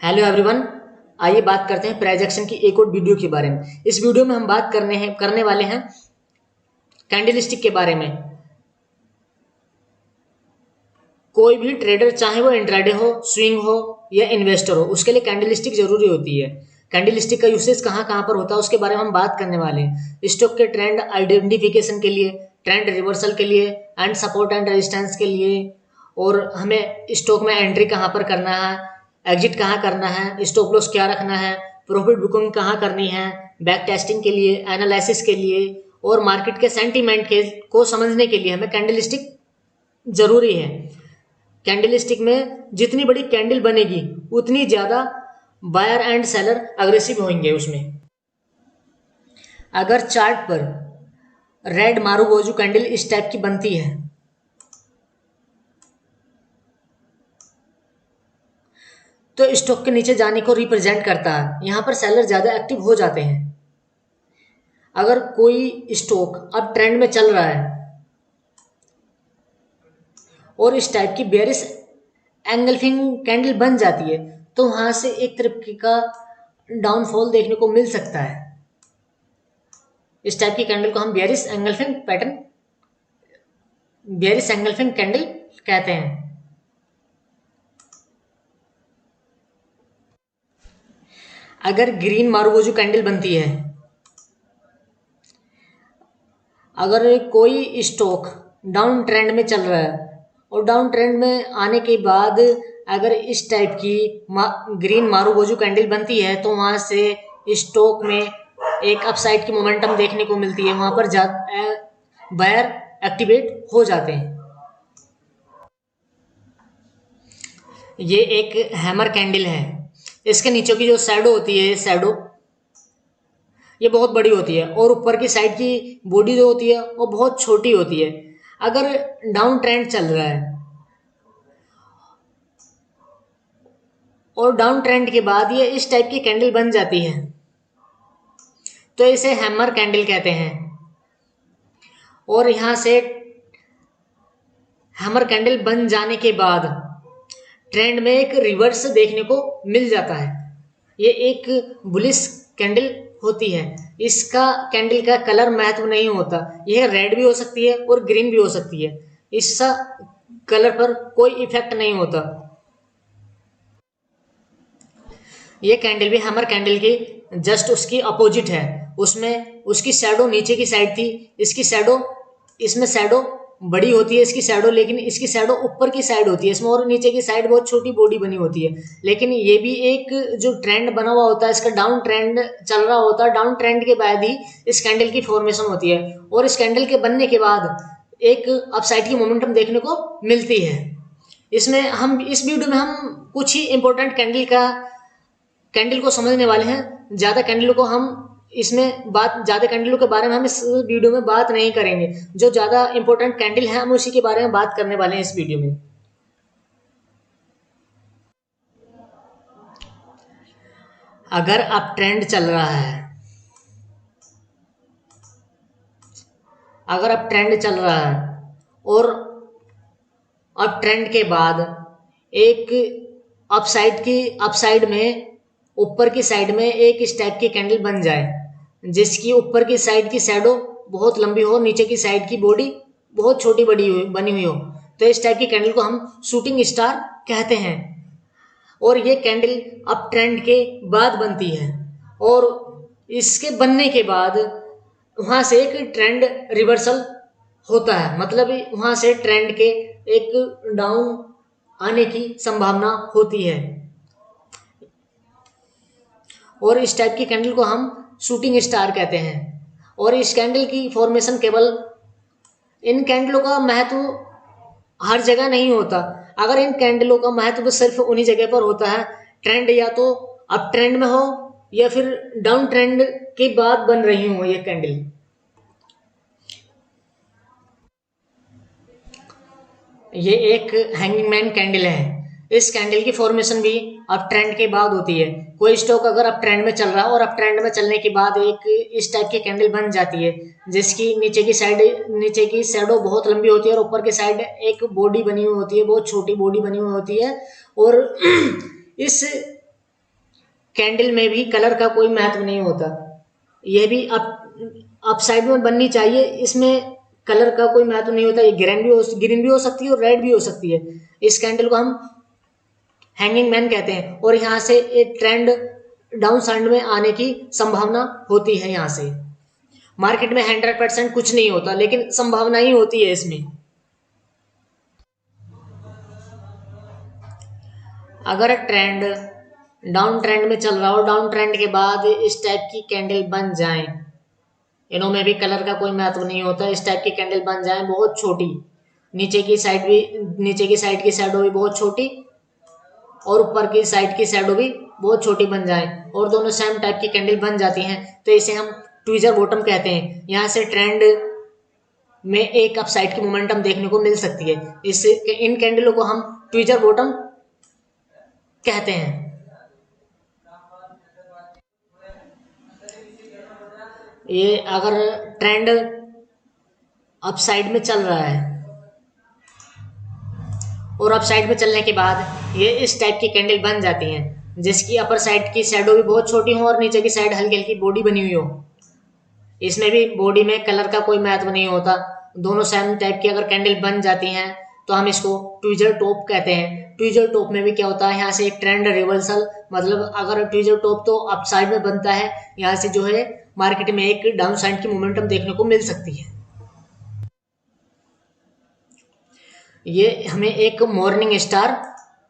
Hello everyone. आइए बात करते हैं प्राइस एक्शन की एक और वीडियो के बारे में। इस वीडियो में हम बात करने वाले हैं कैंडलस्टिक के बारे में। कोई भी ट्रेडर, चाहे वो इंट्राडे हो, स्विंग हो या इन्वेस्टर हो, उसके लिए कैंडलस्टिक जरूरी होती है। कैंडलस्टिक का यूसेज कहाँ कहाँ पर होता है उसके बारे में हम बात करने वाले हैं। स्टॉक के ट्रेंड आइडेंटिफिकेशन के लिए, ट्रेंड रिवर्सल के लिए, एंड सपोर्ट एंड रेजिस्टेंस के लिए, और हमें स्टॉक में एंट्री कहाँ पर करना है, एग्जिट कहाँ करना है, स्टॉप लॉस क्या रखना है, प्रॉफिट बुकिंग कहाँ करनी है, बैक टेस्टिंग के लिए, एनालिसिस के लिए, और मार्केट के सेंटीमेंट के को समझने के लिए हमें कैंडलस्टिक जरूरी है। कैंडलस्टिक में जितनी बड़ी कैंडल बनेगी उतनी ज्यादा बायर एंड सेलर अग्रेसिव होंगे उसमें। अगर चार्ट पर रेड मारूबोजू कैंडल इस टाइप की बनती है तो स्टॉक के नीचे जाने को रिप्रेजेंट करता है। यहां पर सेलर ज्यादा एक्टिव हो जाते हैं। अगर कोई स्टॉक अब ट्रेंड में चल रहा है और इस टाइप की बेयरिश एंगल्फिंग कैंडल बन जाती है तो वहां से एक तरीके का डाउनफॉल देखने को मिल सकता है। इस टाइप की कैंडल को हम बेयरिश एंगल्फिंग कैंडल कहते हैं। अगर ग्रीन मारूबोजू कैंडल बनती है, अगर कोई स्टॉक डाउन ट्रेंड में चल रहा है और डाउन ट्रेंड में आने के बाद अगर इस टाइप की ग्रीन मारूबोजू कैंडल बनती है तो वहां से स्टॉक में एक अपसाइड की मोमेंटम देखने को मिलती है। वहां पर बायर एक्टिवेट हो जाते हैं। ये एक हैमर कैंडल है। इसके नीचे की जो शैडो होती है, शैडो ये बहुत बड़ी होती है और ऊपर की साइड की बॉडी जो होती है वो बहुत छोटी होती है। अगर डाउन ट्रेंड चल रहा है और डाउन ट्रेंड के बाद ये इस टाइप की कैंडल बन जाती है तो इसे हैमर कैंडल कहते हैं। और यहां से हैमर कैंडल बन जाने के बाद ट्रेंड में एक रिवर्स देखने को मिल जाता है। ये एक बुलिश कैंडल होती है। इसका कैंडल का कलर महत्व नहीं होता, यह रेड भी हो सकती है और ग्रीन भी हो सकती है। इसका कलर पर कोई इफेक्ट नहीं होता। ये कैंडल भी हैमर कैंडल की जस्ट उसकी अपोजिट है। उसमें उसकी शैडो नीचे की साइड थी, इसकी शैडो, इसमें शैडो बड़ी होती है इसकी शैडो, लेकिन इसकी शैडो ऊपर की साइड होती है इसमें, और नीचे की साइड बहुत छोटी बॉडी बनी होती है। लेकिन ये भी एक जो ट्रेंड बना हुआ होता है, इसका डाउन ट्रेंड चल रहा होता है, डाउन ट्रेंड के बाद ही इस कैंडल की फॉर्मेशन होती है और इस कैंडल के बनने के बाद एक अपसाइड की मोमेंटम देखने को मिलती है। इसमें हम इस वीडियो में हम कुछ ही इंपॉर्टेंट कैंडल को समझने वाले हैं। ज्यादा कैंडल को हम इसमें बात ज्यादा कैंडलों के बारे में हम इस वीडियो में बात नहीं करेंगे। जो ज्यादा इंपॉर्टेंट कैंडल है हम उसी के बारे में बात करने वाले हैं इस वीडियो में। अगर अब ट्रेंड चल रहा है, अगर अब ट्रेंड चल रहा है और अब ट्रेंड के बाद एक अपसाइड में ऊपर की साइड में एक इस टाइप की कैंडल बन जाए जिसकी ऊपर की साइड की शैडो बहुत लंबी हो, नीचे की साइड की बॉडी बहुत छोटी बनी हुई हो, तो इस टाइप की कैंडल को हम शूटिंग स्टार कहते हैं। और ये कैंडल अप ट्रेंड के बाद बनती है और इसके बनने के बाद वहां से एक ट्रेंड रिवर्सल होता है। मतलब वहां से ट्रेंड के एक डाउन आने की संभावना होती है और इस टाइप की कैंडल को हम शूटिंग स्टार कहते हैं। और इस कैंडल की फॉर्मेशन केवल, इन कैंडलों का महत्व हर जगह नहीं होता। अगर इन कैंडलों का महत्व सिर्फ उन्हीं जगह पर होता है, ट्रेंड या तो अप ट्रेंड में हो या फिर डाउन ट्रेंड के बाद बन रही हो ये कैंडल। ये एक हैंगिंगमैन कैंडल है। इस कैंडल की फॉर्मेशन भी अप ट्रेंड के बाद होती है। कोई स्टॉक अगर अप ट्रेंड में चल रहा है और अप ट्रेंड में चलने के बाद एक इस टाइप की कैंडल बन जाती है जिसकी नीचे की शैडो बहुत लंबी होती है और ऊपर की साइड एक बॉडी बनी हुई होती है, बहुत छोटी बॉडी बनी हुई होती है। और इस कैंडल में भी कलर का कोई महत्व नहीं होता, यह भी अप साइड में बननी चाहिए, इसमें कलर का कोई महत्व नहीं होता। ये ग्रीन भी हो सकती है और रेड भी हो सकती है। इस कैंडल को हम हैंगिंग मैन कहते हैं और यहाँ से एक ट्रेंड डाउन साइड में आने की संभावना होती है। यहाँ से मार्केट में 100% कुछ नहीं होता, लेकिन संभावना ही होती है इसमें। अगर ट्रेंड डाउन ट्रेंड में चल रहा हो, डाउन ट्रेंड के बाद इस टाइप की कैंडल बन जाए, इनमें भी कलर का कोई महत्व नहीं होता, इस टाइप की कैंडल बन जाए बहुत छोटी, नीचे की साइड की शैडो भी बहुत छोटी और ऊपर की साइड की शैडो भी बहुत छोटी बन जाए और दोनों सेम टाइप की कैंडल बन जाती हैं, तो इसे हम ट्वीजर बॉटम कहते हैं। यहाँ से ट्रेंड में एक अप साइड की मोमेंटम देखने को मिल सकती है। इससे इन कैंडलों को हम ट्वीजर बॉटम कहते हैं। ये अगर ट्रेंड अप साइड में चल रहा है और अप साइड में चलने के बाद ये इस टाइप की कैंडल बन जाती हैं, जिसकी अपर साइड की शैडो भी बहुत छोटी हो और नीचे की साइड हल्की हल्की बॉडी बनी हुई हो। इसमें भी बॉडी में कलर का कोई महत्व नहीं होता, दोनों सेम टाइप की अगर कैंडल बन जाती हैं तो हम इसको ट्वीजर टॉप कहते हैं। ट्वीजर टॉप में भी क्या होता है, यहाँ से एक ट्रेंड रिवर्सल, मतलब अगर ट्वीजर टॉप तो अप साइड में बनता है, यहाँ से जो है मार्केट में एक डाउन साइड की मोमेंटम देखने को मिल सकती है। ये हमें एक मॉर्निंग स्टार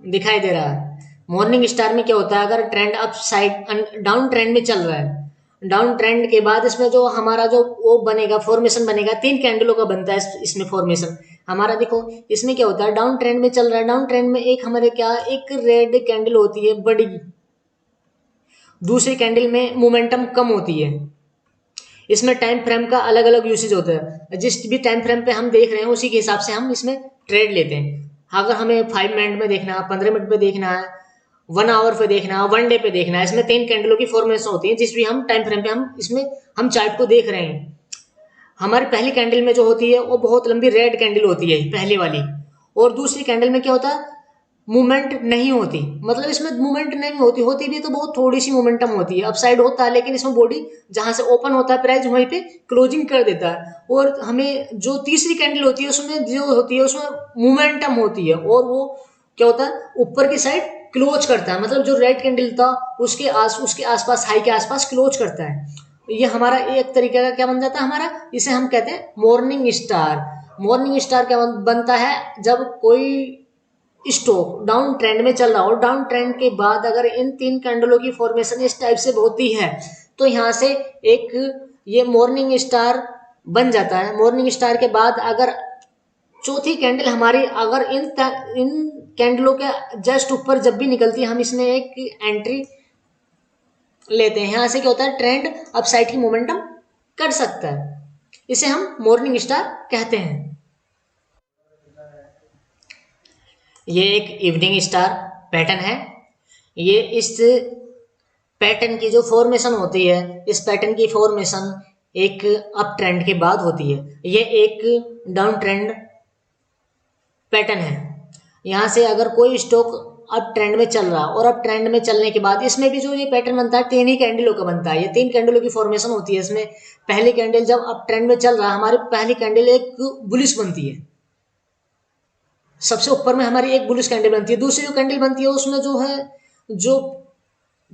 दिखाई दे रहा है। मॉर्निंग स्टार में क्या होता है, अगर trend up side down trend में चल रहा है, डाउन ट्रेंड के बाद इसमें जो हमारा जो वो बनेगा, फॉर्मेशन बनेगा, 3 कैंडलों का बनता है इसमें फॉर्मेशन हमारा। देखो इसमें क्या होता है, डाउन ट्रेंड में चल रहा है, डाउन ट्रेंड में एक हमारे क्या एक रेड कैंडल होती है बड़ी, दूसरी कैंडल में मोमेंटम कम होती है। इसमें टाइम फ्रेम का अलग अलग यूसेज होता है, जिस भी टाइम फ्रेम पे हम देख रहे हैं उसी के हिसाब से हम इसमें ट्रेड लेते हैं। अगर हमें 5 मिनट में देखना है, 15 मिनट में देखना है, 1 आवर पे देखना है, 1 डे पे देखना है, इसमें 3 कैंडलों की फॉर्मेशन होती है, जिस भी हम टाइम फ्रेम पे हम इसमें हम चार्ट को देख रहे हैं। हमारी पहली कैंडल में जो होती है वो बहुत लंबी रेड कैंडल होती है पहली वाली, और दूसरी कैंडल में क्या होता है, मूवमेंट नहीं होती, मतलब इसमें मूवमेंट नहीं होती, होती भी तो बहुत थोड़ी सी मोमेंटम होती है, अपसाइड होता है, लेकिन इसमें बॉडी जहां से ओपन होता है प्राइस वहीं पे क्लोजिंग कर देता है। और हमें जो तीसरी कैंडल होती है उसमें जो होती है उसमें मोमेंटम होती है और वो क्या होता है ऊपर की साइड क्लोज करता है, मतलब जो रेड कैंडल था उसके आसपास हाई के आसपास क्लोज करता है। ये हमारा एक तरीके का क्या बन जाता है हमारा, इसे हम कहते हैं मॉर्निंग स्टार। मॉर्निंग स्टार क्या बनता है, जब कोई स्टॉक डाउन ट्रेंड में चल रहा हो, डाउन ट्रेंड के बाद अगर इन 3 कैंडलों की फॉर्मेशन इस टाइप से होती है तो यहाँ से एक ये मॉर्निंग स्टार बन जाता है। मॉर्निंग स्टार के बाद अगर चौथी कैंडल हमारी अगर इन कैंडलों के जस्ट ऊपर जब भी निकलती है हम इसमें एक एंट्री लेते हैं। यहाँ से क्या होता है, ट्रेंड अप साइड की मोमेंटम कर सकता है, इसे हम मॉर्निंग स्टार कहते हैं। ये एक इवनिंग स्टार पैटर्न है। ये इस पैटर्न की जो फॉर्मेशन होती है, इस पैटर्न की फॉर्मेशन एक अप ट्रेंड के बाद होती है। ये एक डाउन ट्रेंड पैटर्न है। यहाँ से अगर कोई स्टॉक अप ट्रेंड में चल रहा और अप ट्रेंड में चलने के बाद इसमें भी जो ये पैटर्न बनता है 3 ही कैंडलों का बनता है। ये 3 कैंडलों की फॉर्मेशन होती है। इसमें पहली कैंडल जब अप ट्रेंड में चल रहा है, हमारी पहली कैंडल एक बुलिश बनती है, सबसे ऊपर में हमारी एक बुलिश कैंडल बनती है। दूसरी जो कैंडल बनती है उसमें जो है जो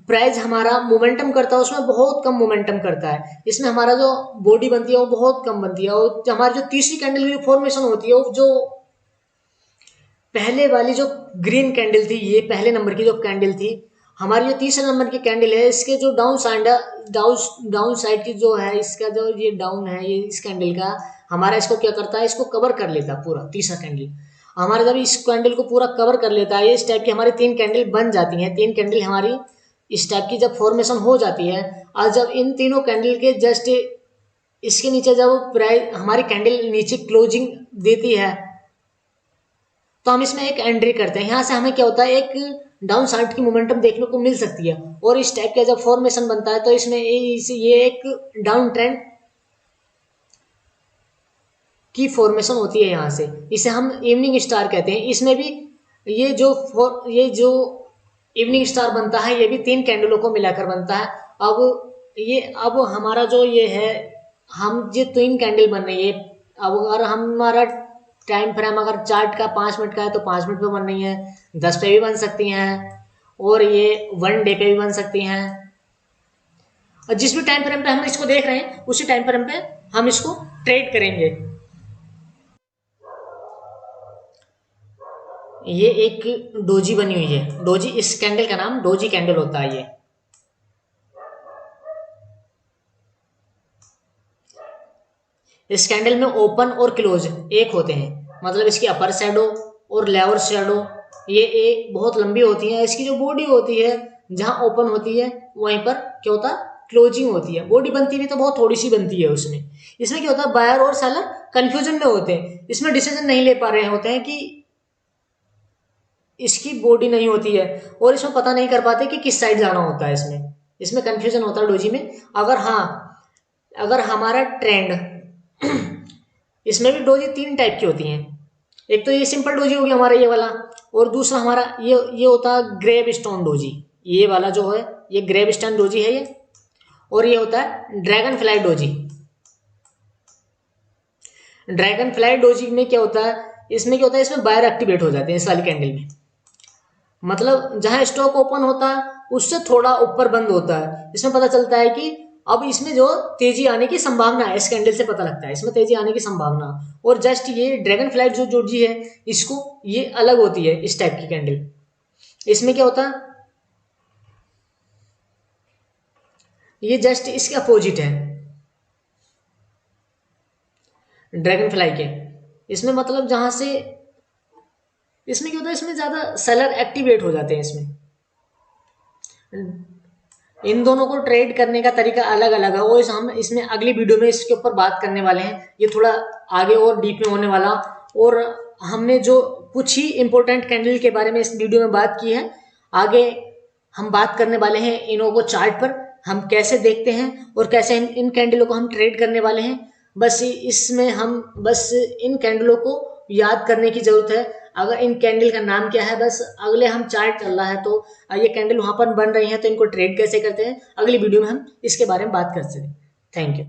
प्राइस हमारा मोमेंटम करता है उसमें बहुत कम मोमेंटम करता है, इसमें हमारा जो बॉडी बनती है वो बहुत कम बनती है। और हमारी जो तीसरी कैंडल की फॉर्मेशन होती है वो जो पहले वाली जो ग्रीन कैंडल थी, ये पहले नंबर की जो कैंडल थी, हमारी जो तीसरे नंबर की कैंडल है इसके जो डाउन साइड की जो है, इसका जो ये डाउन है ये इस कैंडल का हमारा इसको क्या करता है, इसको कवर कर लेता है पूरा। तीसरा कैंडल हमारा जब इस कैंडल को पूरा कवर कर लेता है, इस टाइप की हमारी 3 कैंडल बन जाती हैं। 3 कैंडल हमारी इस टाइप की जब फॉर्मेशन हो जाती है, और जब इन तीनों कैंडल के जस्ट इसके नीचे जब प्राइस हमारी कैंडल नीचे क्लोजिंग देती है तो हम इसमें एक एंट्री करते हैं। यहाँ से हमें क्या होता है, एक डाउन साइड की मोमेंटम देखने को मिल सकती है। और इस टाइप का जब फॉर्मेशन बनता है तो इसमें ये एक डाउन ट्रेंड की फॉर्मेशन होती है। यहाँ से इसे हम इवनिंग स्टार कहते हैं। इसमें भी ये जो इवनिंग स्टार बनता है, ये भी 3 कैंडलों को मिलाकर बनता है। अब हमारा जो ये है, हम ये 3 कैंडल बन रही है। अब अगर हमारा टाइम फ्रेम अगर चार्ट का 5 मिनट का है तो 5 मिनट पे बन रही है, 10 पे भी बन सकती हैं, और ये 1 डे पे भी बन सकती हैं। और जिस भी टाइम फ्रेम पे हम इसको देख रहे हैं उसी टाइम फ्रेम पे हम इसको ट्रेड करेंगे। ये एक डोजी बनी हुई है, डोजी, इस कैंडल का नाम डोजी कैंडल होता है। ये इस कैंडल में ओपन और क्लोज एक होते हैं, मतलब इसकी अपर शैडो और लोअर शैडो ये एक बहुत लंबी होती है। इसकी जो बॉडी होती है, जहां ओपन होती है वहीं पर क्या होता है, क्लोजिंग होती है। बॉडी बनती भी तो बहुत थोड़ी सी बनती है उसमें। इसमें क्या होता है, बायर और सेलर कंफ्यूजन में होते हैं, इसमें डिसीजन नहीं ले पा रहे होते हैं कि इसकी बॉडी नहीं होती है, और इसमें पता नहीं कर पाते कि किस साइड जाना होता है। इसमें कंफ्यूजन होता है डोजी में। अगर हमारा ट्रेंड इसमें भी डोजी 3 टाइप की होती हैं। एक तो ये सिंपल डोजी हो गया हमारा ये वाला, और दूसरा हमारा ये होता है ग्रेव स्टोन डोजी। ये वाला जो है ये ग्रेव स्टोन डोजी है ये। और ये होता है dragon fly doji. Dragon fly doji में क्या होता है, इसमें बायर एक्टिवेट हो जाते हैं इस वाली कैंडल में। मतलब जहां स्टॉक ओपन होता है उससे थोड़ा ऊपर बंद होता है। इसमें पता चलता है कि अब इसमें जो तेजी आने की संभावना है, इस कैंडल से पता लगता है इसमें तेजी आने की संभावना। और जस्ट ये ड्रैगन फ्लाइट जो डोजी है, इसको ये अलग होती है इस टाइप की कैंडल। इसमें क्या होता है, ये जस्ट इसके अपोजिट है ड्रैगन फ्लाई के। इसमें मतलब जहां से इसमें क्या होता है, इसमें ज्यादा सेलर एक्टिवेट हो जाते हैं। इन दोनों को ट्रेड करने का तरीका अलग अलग है, वो हम इसमें अगली वीडियो में इसके ऊपर बात करने वाले हैं। ये थोड़ा आगे और डीप में होने वाला। और हमने जो कुछ ही इंपॉर्टेंट कैंडल के बारे में इस वीडियो में बात की है, आगे हम बात करने वाले हैं इनों को चार्ट पर हम कैसे देखते हैं और कैसे इन कैंडलों को हम ट्रेड करने वाले हैं। बस इसमें हम बस इन कैंडलों को याद करने की जरूरत है। अगर इन कैंडल का नाम क्या है, बस अगले हम चार्ट चल रहा है तो ये कैंडल वहां पर बन रही है तो इनको ट्रेड कैसे करते हैं, अगली वीडियो में हम इसके बारे में बात कर सकते हैं। Thank you.